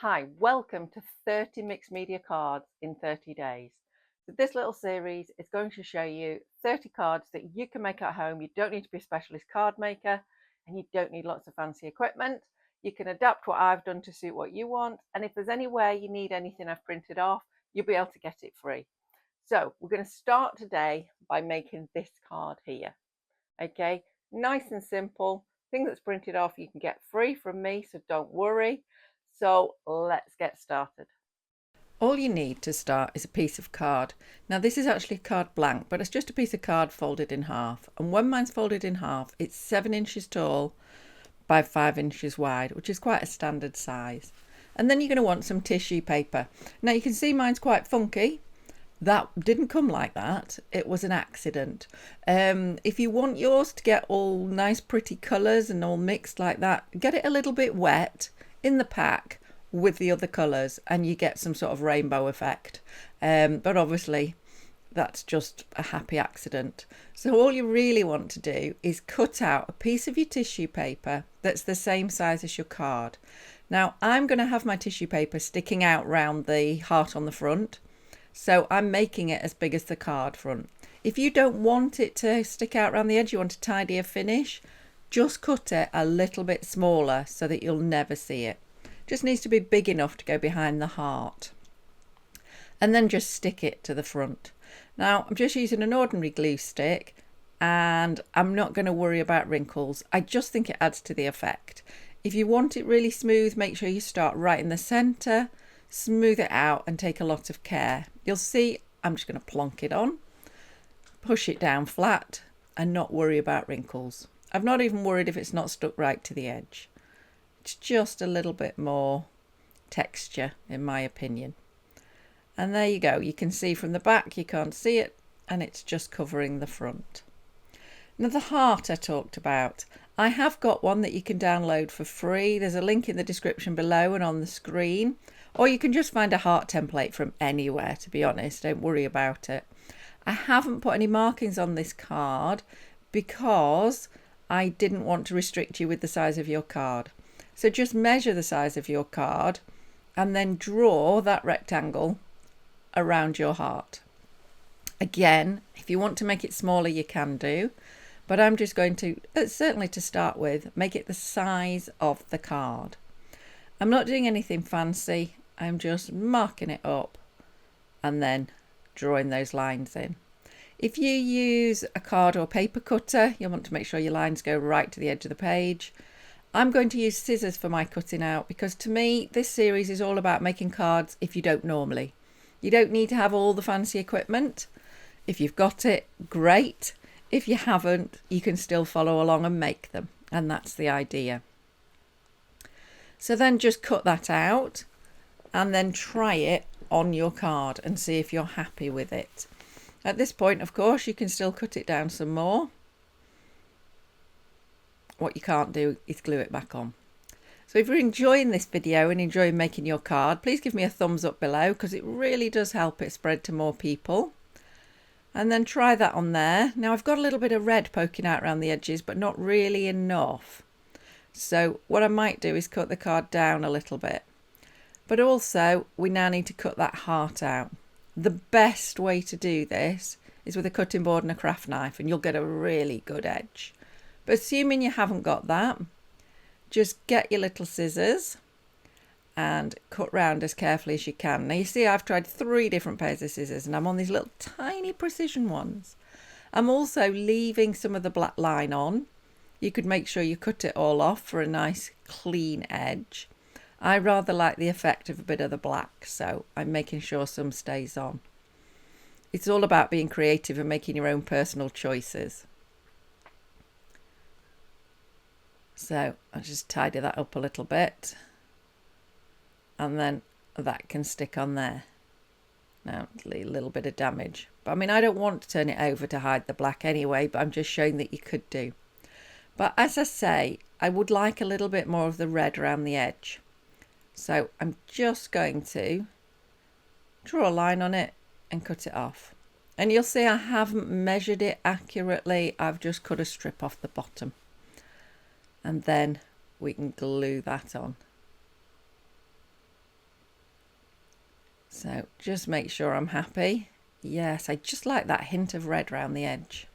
Hi, welcome to 30 mixed media cards in 30 days. So this little series is going to show you 30 cards that you can make at home. You don't need to be a specialist card maker and you don't need lots of fancy equipment. You can adapt what I've done to suit what you want. And if there's anywhere you need anything I've printed off, you'll be able to get it free. So we're going to start today by making this card here. Okay, nice and simple. Thing that's printed off you can get free from me, so don't worry. So let's get started. All you need to start is a piece of card. Now this is actually a card blank, but it's just a piece of card folded in half. And when mine's folded in half, it's 7 inches tall by 5 inches wide, which is quite a standard size. And then you're going to want some tissue paper. Now you can see mine's quite funky. That didn't come like that. It was an accident. If you want yours to get all nice pretty colours and all mixed like that, get it a little bit wet in the pack with the other colours and you get some sort of rainbow effect. But obviously that's just a happy accident. So all you really want to do is cut out a piece of your tissue paper that's the same size as your card. Now I'm going to have my tissue paper sticking out round the heart on the front. So I'm making it as big as the card front. If you don't want it to stick out around the edge, you want a tidier finish, just cut it a little bit smaller so that you'll never see it. Just needs to be big enough to go behind the heart. And then just stick it to the front. Now I'm just using an ordinary glue stick and I'm not going to worry about wrinkles. I just think it adds to the effect. If you want it really smooth, make sure you start right in the centre. Smooth it out and take a lot of care. You'll see I'm just going to plonk it on, push it down flat and not worry about wrinkles. I've not even worried if it's not stuck right to the edge. It's just a little bit more texture in my opinion. And there you go. You can see from the back, you can't see it, and it's just covering the front. Now the heart I talked about, I have got one that you can download for free. There's a link in the description below and on the screen. Or you can just find a heart template from anywhere, to be honest. Don't worry about it. I haven't put any markings on this card because I didn't want to restrict you with the size of your card. So just measure the size of your card and then draw that rectangle around your heart. Again, if you want to make it smaller, you can do. But I'm just going to, certainly to start with, make it the size of the card. I'm not doing anything fancy. I'm just marking it up and then drawing those lines in. If you use a card or paper cutter, you'll want to make sure your lines go right to the edge of the page. I'm going to use scissors for my cutting out because to me, this series is all about making cards if you don't normally. You don't need to have all the fancy equipment. If you've got it, great. If you haven't, you can still follow along and make them. And that's the idea. So then just cut that out and then try it on your card and see if you're happy with it. At this point, of course, you can still cut it down some more. What you can't do is glue it back on. So if you're enjoying this video and enjoying making your card, please give me a thumbs up below because it really does help it spread to more people. And then try that on there. Now I've got a little bit of red poking out around the edges, but not really enough. So what I might do is cut the card down a little bit. But also we now need to cut that heart out. The best way to do this is with a cutting board and a craft knife and you'll get a really good edge. But assuming you haven't got that, just get your little scissors and cut round as carefully as you can. Now you see I've tried 3 different pairs of scissors and I'm on these little tiny precision ones. I'm also leaving some of the black line on. You could make sure you cut it all off for a nice clean edge. I rather like the effect of a bit of the black, so I'm making sure some stays on. It's all about being creative and making your own personal choices. So I'll just tidy that up a little bit. And then that can stick on there. Now, a little bit of damage. But I mean, I don't want to turn it over to hide the black anyway, but I'm just showing that you could do. But as I say, I would like a little bit more of the red around the edge. So I'm just going to draw a line on it and cut it off. And you'll see I haven't measured it accurately. I've just cut a strip off the bottom. And then we can glue that on. So just make sure I'm happy. Yes, I just like that hint of red around the edge.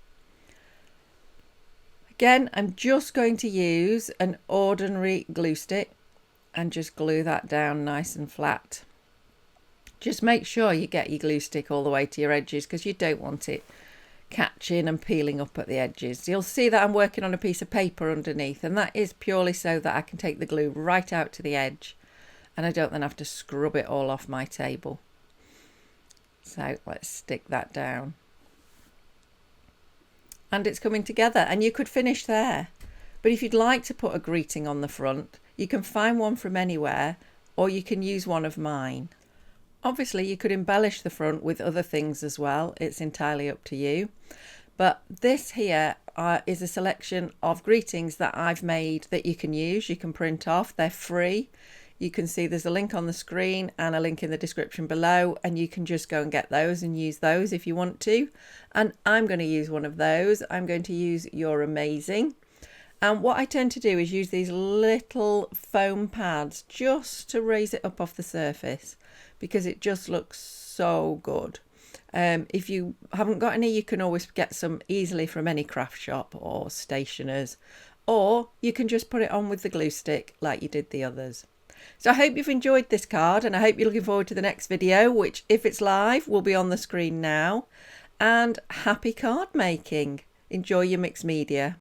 Again, I'm just going to use an ordinary glue stick and just glue that down nice and flat. Just make sure you get your glue stick all the way to your edges, because you don't want it catching and peeling up at the edges. You'll see that I'm working on a piece of paper underneath, and that is purely so that I can take the glue right out to the edge and I don't then have to scrub it all off my table. So let's stick that down. And it's coming together, and you could finish there. But if you'd like to put a greeting on the front, you can find one from anywhere, or you can use one of mine. Obviously, you could embellish the front with other things as well. It's entirely up to you. But this here is a selection of greetings that I've made that you can use. You can print off. They're free. You can see there's a link on the screen and a link in the description below, and you can just go and get those and use those if you want to. And I'm going to use one of those. I'm going to use You're Amazing. And what I tend to do is use these little foam pads just to raise it up off the surface, because it just looks so good. If you haven't got any, you can always get some easily from any craft shop or stationers, or you can just put it on with the glue stick like you did the others. So I hope you've enjoyed this card, and I hope you're looking forward to the next video, which, if it's live, will be on the screen now. And happy card making. Enjoy your mixed media.